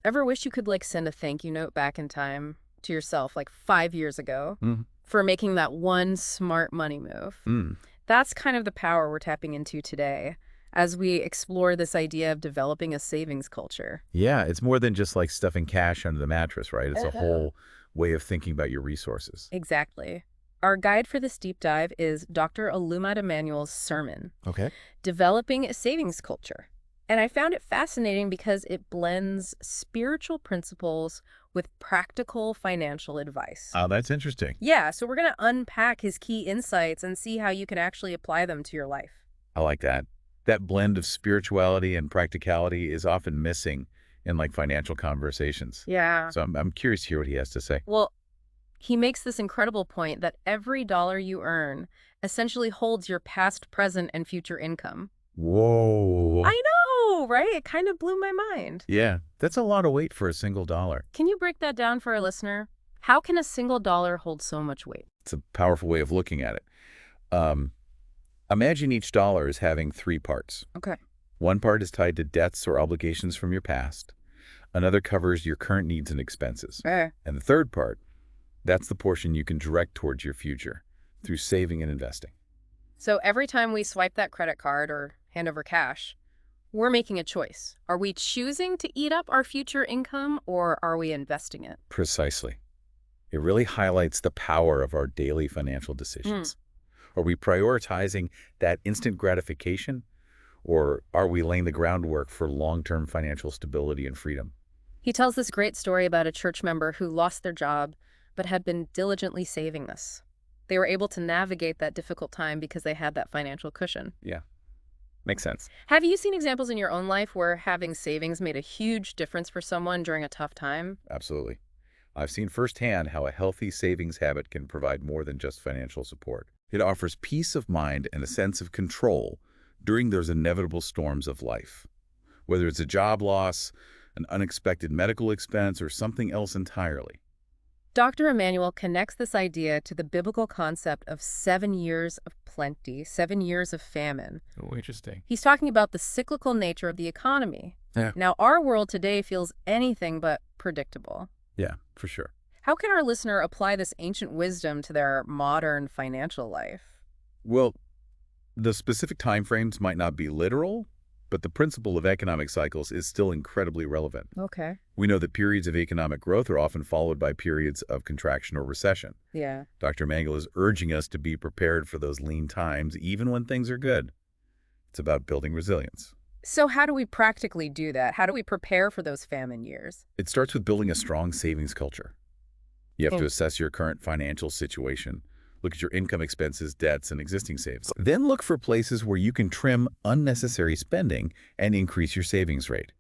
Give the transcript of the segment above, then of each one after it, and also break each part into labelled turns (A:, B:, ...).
A: Ever wish you could send a thank you note back in time to yourself 5 years ago
B: Mm.
A: for making that one smart money move?
B: Mm.
A: That's kind of the power we're tapping into today as we explore this idea of developing a savings culture.
B: Yeah, it's more than just like stuffing cash under the mattress, right? It's a
A: Uh-huh.
B: whole way of thinking about your resources.
A: Exactly. Our guide for this deep dive is Dr. Aluma Emanuel's sermon,
B: Okay.
A: Developing a Savings Culture. And I found it fascinating because it blends spiritual principles with practical financial advice.
B: Oh, that's interesting.
A: Yeah, so we're going to unpack his key insights and see how you can actually apply them to your life.
B: I like that. That blend of spirituality and practicality is often missing in financial conversations.
A: Yeah.
B: So I'm curious to hear what he has to say.
A: Well, he makes this incredible point that every dollar you earn essentially holds your past, present, and future income.
B: Whoa.
A: I know, right? It kind of blew my mind.
B: Yeah, that's a lot of weight for a single dollar.
A: Can you break that down for our listener? How can a single dollar hold so much weight?
B: It's a powerful way of looking at it. Um, Imagine each dollar as having three parts.
A: Okay.
B: One part is tied to debts or obligations from your past. Another covers your current needs and expenses. And the third part, that's the portion you can direct towards your future through saving and investing.
A: So every time we swipe that credit card or hand over cash, we're making a choice. Are we choosing to eat up our future income or are we investing it?
B: Precisely. It really highlights the power of our daily financial decisions. Are we prioritizing that instant gratification, or are we laying the groundwork for long-term financial stability and freedom?
A: He tells this great story about a church member who lost their job but had been diligently saving this. They were able to navigate that difficult time because they had that financial cushion.
B: Yeah, makes sense.
A: Have you seen examples in your own life where having savings made a huge difference for someone during a tough time?
B: Absolutely. I've seen firsthand how a healthy savings habit can provide more than just financial support. It offers peace of mind and a sense of control during those inevitable storms of life. Whether it's a job loss, an unexpected medical expense, or something else entirely.
A: Dr. Emanuel connects this idea to the biblical concept of 7 years of plenty, 7 years of famine.
B: Oh, interesting.
A: He's talking about the cyclical nature of the economy.
B: Yeah.
A: Now, our world today feels anything but predictable.
B: Yeah, for sure.
A: How can our listener apply this ancient wisdom to their modern financial life?
B: Well, the specific timeframes might not be literal, but the principle of economic cycles is still incredibly relevant.
A: Okay.
B: We know that periods of economic growth are often followed by periods of contraction or recession.
A: Yeah.
B: Dr. Mangel is urging us to be prepared for those lean times, even when things are good. It's about building resilience.
A: So how do we practically do that? How do we prepare for those famine years?
B: It starts with building a strong savings culture. You have to assess your current financial situation, look at your income, expenses, debts, and existing savings. Then look for places where you can trim unnecessary spending and increase your savings rate,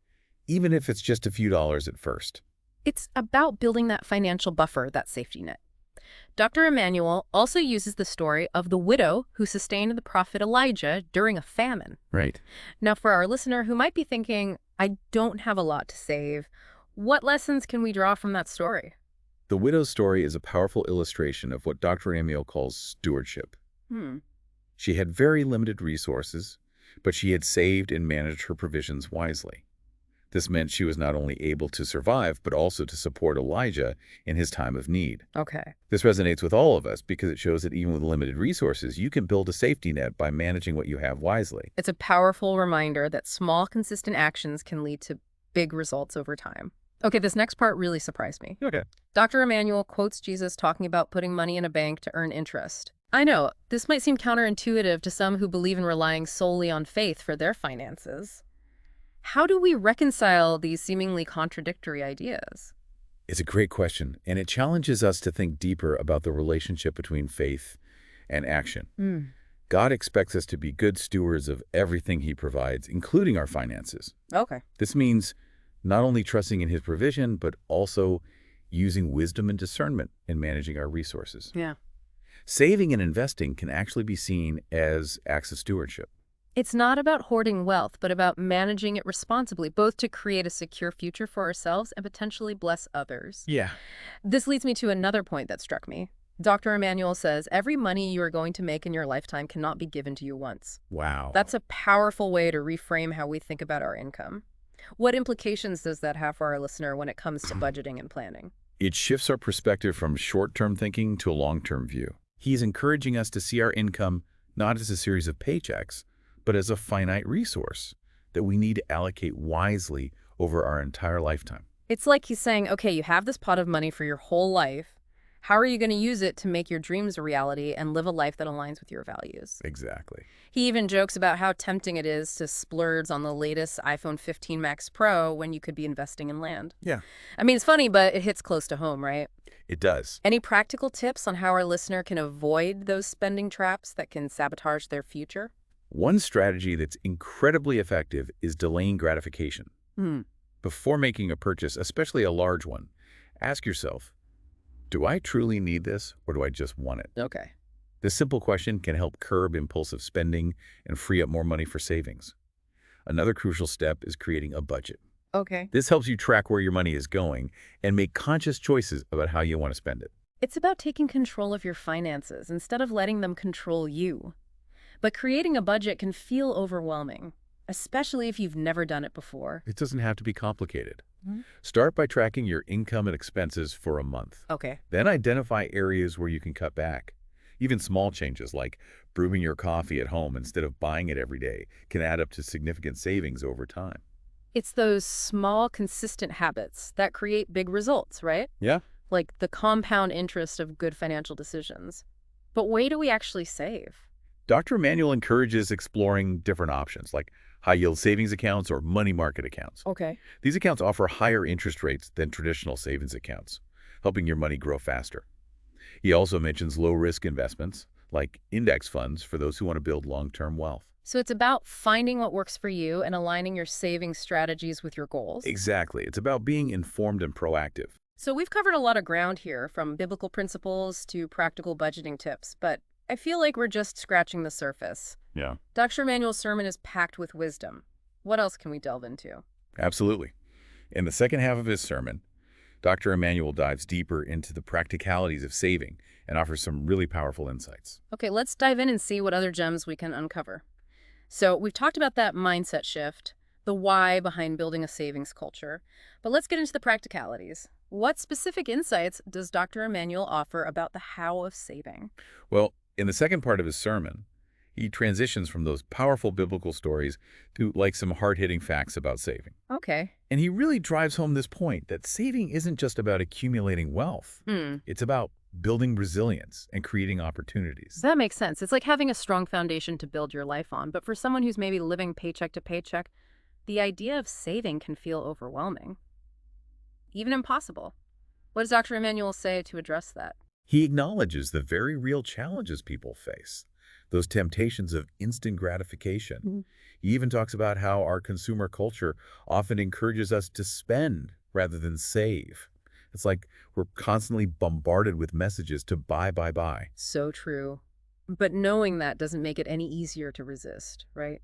B: even if it's just a few dollars at first.
A: It's about building that financial buffer, that safety net. Dr. Emanuel also uses the story of the widow who sustained the prophet Elijah during a famine.
B: Right.
A: Now, for our listener who might be thinking, I don't have a lot to save, what lessons can we draw from that story?
B: The widow's story is a powerful illustration of what Dr. Amiel calls stewardship. She had very limited resources, but she had saved and managed her provisions wisely. This meant she was not only able to survive, but also to support Elijah in his time of need.
A: Okay.
B: This resonates with all of us because it shows that even with limited resources, you can build a safety net by managing what you have wisely.
A: It's a powerful reminder that small, consistent actions can lead to big results over time. Okay, this next part really surprised me.
B: Okay.
A: Dr. Emanuel quotes Jesus talking about putting money in a bank to earn interest. I know, this might seem counterintuitive to some who believe in relying solely on faith for their finances. How do we reconcile these seemingly contradictory ideas?
B: It's a great question, and it challenges us to think deeper about the relationship between faith and action. God expects us to be good stewards of everything he provides, including our finances.
A: Okay.
B: This means not only trusting in his provision, but also using wisdom and discernment in managing our resources.
A: Yeah.
B: Saving and investing can actually be seen as acts of stewardship.
A: It's not about hoarding wealth, but about managing it responsibly, both to create a secure future for ourselves and potentially bless others.
B: Yeah.
A: This leads me to another point that struck me. Dr. Emanuel says every money you are going to make in your lifetime cannot be given to you once.
B: Wow.
A: That's a powerful way to reframe how we think about our income. What implications does that have for our listener when it comes to budgeting and planning?
B: It shifts our perspective from short-term thinking to a long-term view. He's encouraging us to see our income not as a series of paychecks, but as a finite resource that we need to allocate wisely over our entire lifetime.
A: It's like he's saying, okay, you have this pot of money for your whole life. How are you going to use it to make your dreams a reality and live a life that aligns with your values?
B: Exactly.
A: He even jokes about how tempting it is to splurge on the latest iPhone 15 Max Pro when you could be investing in land.
B: Yeah,
A: I mean, it's funny, but it hits close to home, right?
B: it does.
A: Any practical tips on how our listener can avoid those spending traps that can sabotage their future?
B: One strategy that's incredibly effective is delaying gratification.
A: Hmm.
B: Before making a purchase, especially a large one, ask yourself, do I truly need this or do I just want it?
A: Okay.
B: This simple question can help curb impulsive spending and free up more money for savings. Another crucial step is creating a budget.
A: Okay.
B: This helps you track where your money is going and make conscious choices about how you want to spend it.
A: It's about taking control of your finances instead of letting them control you. But creating a budget can feel overwhelming, especially if you've never done it before.
B: It doesn't have to be complicated.
A: Mhm.
B: Start by tracking your income and expenses for a month.
A: Okay.
B: Then identify areas where you can cut back. Even small changes like brewing your coffee at home instead of buying it every day can add up to significant savings over time.
A: It's those small, consistent habits that create big results, right?
B: Yeah.
A: Like the compound interest of good financial decisions. But where do we actually save?
B: Dr. Emanuel encourages exploring different options like high-yield savings accounts or money market accounts.
A: Okay.
B: These accounts offer higher interest rates than traditional savings accounts, helping your money grow faster. He also mentions low-risk investments like index funds for those who want to build long-term wealth.
A: So it's about finding what works for you and aligning your saving strategies with your goals.
B: Exactly. It's about being informed and proactive.
A: So we've covered a lot of ground here, from biblical principles to practical budgeting tips, but I feel like we're just scratching the surface.
B: Yeah.
A: Dr. Emanuel's sermon is packed with wisdom. What else can we delve into?
B: Absolutely. In the second half of his sermon, Dr. Emanuel dives deeper into the practicalities of saving and offers some really powerful insights.
A: Okay, let's dive in and see what other gems we can uncover. So we've talked about that mindset shift, the why behind building a savings culture, but let's get into the practicalities. What specific insights does Dr. Emanuel offer about the how of saving?
B: Well, in the second part of his sermon, he transitions from those powerful biblical stories to some hard-hitting facts about saving.
A: Okay.
B: And he really drives home this point that saving isn't just about accumulating wealth. It's about building resilience and creating opportunities.
A: That makes sense. It's like having a strong foundation to build your life on, but for someone who's maybe living paycheck to paycheck, the idea of saving can feel overwhelming, even impossible. What does Dr. Emanuel say to address that?
B: He acknowledges the very real challenges people face, those temptations of instant gratification.
A: Mhm.
B: He even talks about how our consumer culture often encourages us to spend rather than save. It's like we're constantly bombarded with messages to buy, buy, buy.
A: So true. But knowing that doesn't make it any easier to resist, right?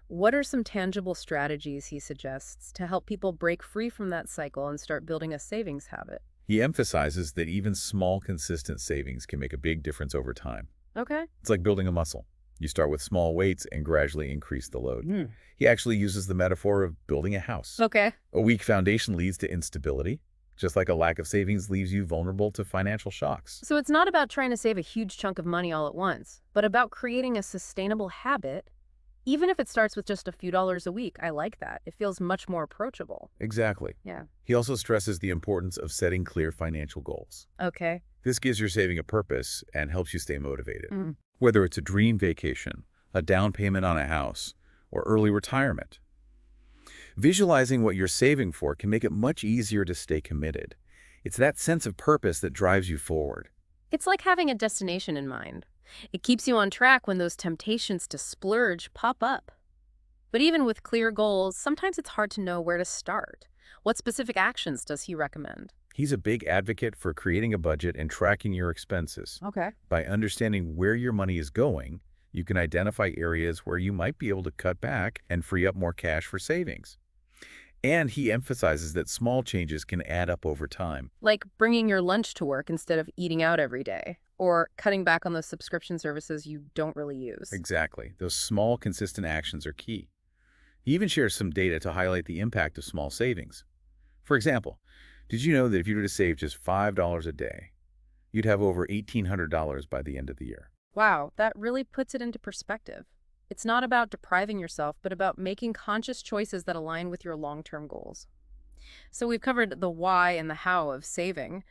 A: What are some tangible strategies he suggests to help people break free from that cycle and start building a savings habit?
B: He emphasizes that even small, consistent savings can make a big difference over time.
A: Okay.
B: It's like building a muscle. You start with small weights and gradually increase the load. He actually uses the metaphor of building a house.
A: Okay.
B: A weak foundation leads to instability, just like a lack of savings leaves you vulnerable to financial shocks.
A: So it's not about trying to save a huge chunk of money all at once, but about creating a sustainable habit. Even if it starts with just a few dollars a week, I like that. It feels much more approachable.
B: Exactly.
A: Yeah.
B: He also stresses the importance of setting clear financial goals.
A: Okay.
B: This gives your saving a purpose and helps you stay motivated.
A: Mm.
B: Whether it's a dream vacation, a down payment on a house, or early retirement. Visualizing what you're saving for can make it much easier to stay committed. It's that sense of purpose that drives you forward.
A: It's like having a destination in mind. It keeps you on track when those temptations to splurge pop up. But even with clear goals, sometimes it's hard to know where to start. What specific actions does he recommend?
B: He's a big advocate for creating a budget and tracking your expenses.
A: Okay.
B: By understanding where your money is going, you can identify areas where you might be able to cut back and free up more cash for savings. And he emphasizes that small changes can add up over time.
A: Like bringing your lunch to work instead of eating out every day, or cutting back on those subscription services you don't really use.
B: Exactly. Those small, consistent actions are key. He even shares some data to highlight the impact of small savings. For example, did you know that if you were to save just $5 a day, you'd have over $1,800 by the end of the year?
A: Wow, that really puts it into perspective. It's not about depriving yourself, but about making conscious choices that align with your long-term goals. So we've covered the why and the how of saving,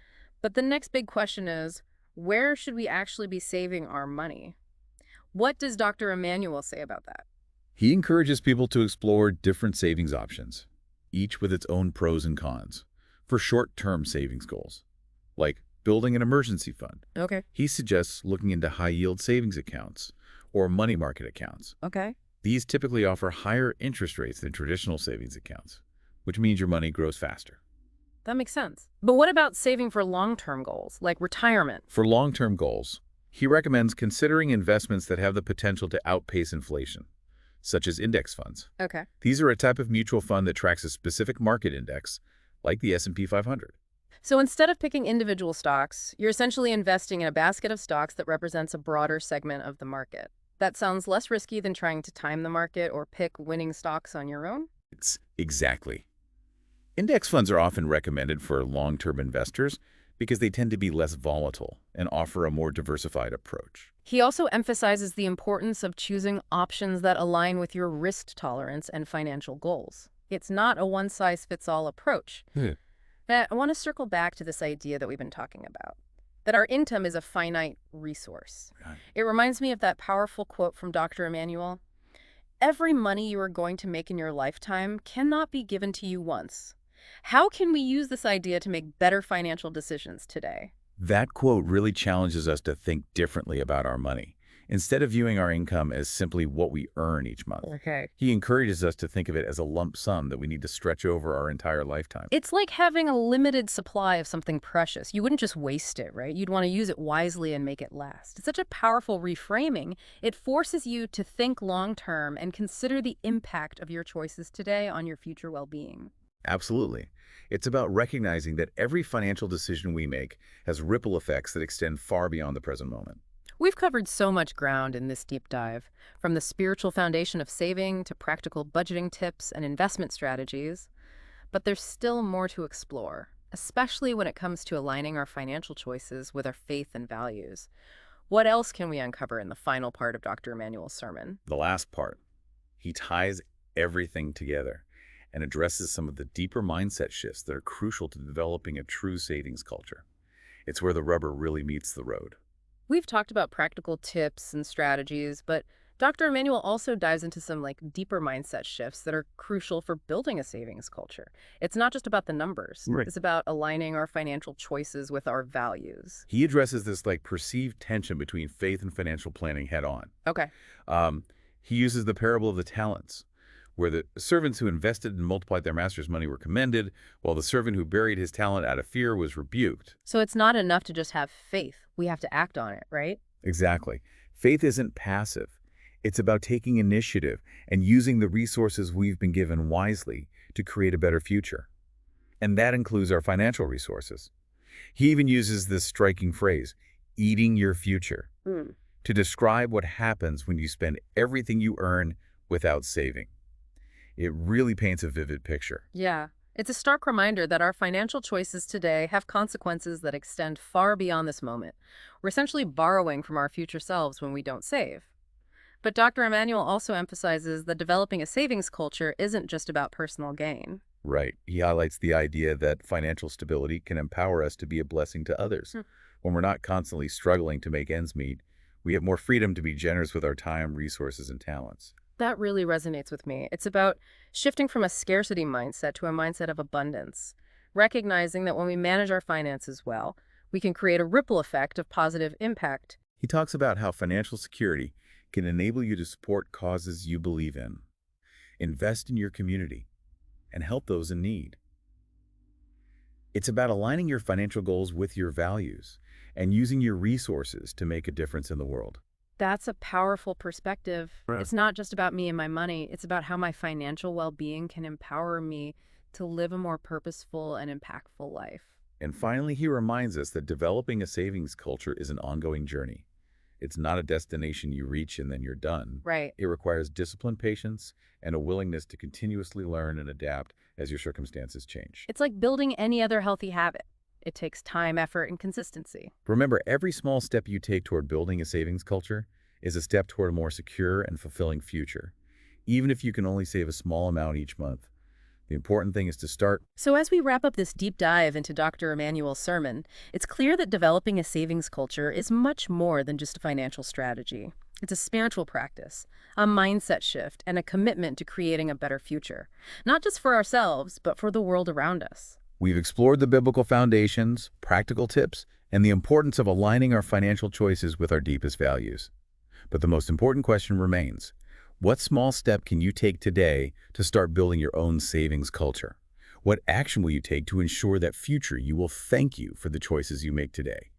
A: but the next big question is, where should we actually be saving our money? What does Dr. Emmanuel say about that?
B: He encourages people to explore different savings options, each with its own pros and cons, for short-term savings goals, like building an emergency fund.
A: Okay.
B: He suggests looking into high-yield savings accounts or money market accounts.
A: Okay.
B: These typically offer higher interest rates than traditional savings accounts, which means your money grows faster.
A: That makes sense. But what about saving for long-term goals, like retirement?
B: For long-term goals, he recommends considering investments that have the potential to outpace inflation, such as index funds.
A: Okay.
B: These are a type of mutual fund that tracks a specific market index, like the S&P 500.
A: So instead of picking individual stocks, you're essentially investing in a basket of stocks that represents a broader segment of the market. That sounds less risky than trying to time the market or pick winning stocks on your own.
B: Exactly. Index funds are often recommended for long-term investors because they tend to be less volatile and offer a more diversified approach.
A: He also emphasizes the importance of choosing options that align with your risk tolerance and financial goals. It's not a one-size-fits-all approach. Now, I want to circle back to this idea that we've been talking about, that our income is a finite resource.
B: Right.
A: It reminds me of that powerful quote from Dr. Emmanuel. Every money you are going to make in your lifetime cannot be given to you once. How can we use this idea to make better financial decisions today?
B: That quote really challenges us to think differently about our money. Instead of viewing our income as simply what we earn each month,
A: Okay.
B: he encourages us to think of it as a lump sum that we need to stretch over our entire lifetime.
A: It's like having a limited supply of something precious. You wouldn't just waste it, right? You'd want to use it wisely and make it last. It's such a powerful reframing. It forces you to think long-term and consider the impact of your choices today on your future well-being.
B: Absolutely. It's about recognizing that every financial decision we make has ripple effects that extend far beyond the present moment.
A: We've covered so much ground in this deep dive, from the spiritual foundation of saving to practical budgeting tips and investment strategies. But there's still more to explore, especially when it comes to aligning our financial choices with our faith and values. What else can we uncover in the final part of Dr. Emmanuel's sermon?
B: The last part, he ties everything together and addresses some of the deeper mindset shifts that are crucial to developing a true savings culture. It's where the rubber really meets the road.
A: We've talked about practical tips and strategies, but Dr. Emmanuel also dives into some deeper mindset shifts that are crucial for building a savings culture. It's not just about the numbers.
B: Right.
A: It's about aligning our financial choices with our values.
B: He addresses this perceived tension between faith and financial planning head on.
A: Okay.
B: He uses the parable of the talents, where the servants who invested and multiplied their master's money were commended, while the servant who buried his talent out of fear was rebuked.
A: So it's not enough to just have faith. We have to act on it, right?
B: Exactly. Faith isn't passive. It's about taking initiative and using the resources we've been given wisely to create a better future. And that includes our financial resources. He even uses this striking phrase, eating your future, to describe what happens when you spend everything you earn without saving. It really paints a vivid picture.
A: Yeah. It's a stark reminder that our financial choices today have consequences that extend far beyond this moment. We're essentially borrowing from our future selves when we don't save. But Dr. Emmanuel also emphasizes that developing a savings culture isn't just about personal gain.
B: Right. He highlights the idea that financial stability can empower us to be a blessing to others. When we're not constantly struggling to make ends meet, we have more freedom to be generous with our time, resources, and talents.
A: That really resonates with me. It's about shifting from a scarcity mindset to a mindset of abundance, recognizing that when we manage our finances well, we can create a ripple effect of positive impact.
B: He talks about how financial security can enable you to support causes you believe in, invest in your community, and help those in need. It's about aligning your financial goals with your values and using your resources to make a difference in the world.
A: That's a powerful perspective.
B: Right.
A: It's not just about me and my money. It's about how my financial well-being can empower me to live a more purposeful and impactful life.
B: And finally, he reminds us that developing a savings culture is an ongoing journey. It's not a destination you reach and then you're done.
A: Right.
B: It requires discipline, patience, and a willingness to continuously learn and adapt as your circumstances change.
A: It's like building any other healthy habit. It takes time, effort, and consistency.
B: Remember, every small step you take toward building a savings culture is a step toward a more secure and fulfilling future. Even if you can only save a small amount each month, the important thing is to start.
A: So as we wrap up this deep dive into Dr. Emmanuel's sermon, it's clear that developing a savings culture is much more than just a financial strategy. It's a spiritual practice, a mindset shift, and a commitment to creating a better future, not just for ourselves, but for the world around us.
B: We've explored the biblical foundations, practical tips, and the importance of aligning our financial choices with our deepest values. But the most important question remains: what small step can you take today to start building your own savings culture? What action will you take to ensure that future you will thank you for the choices you make today?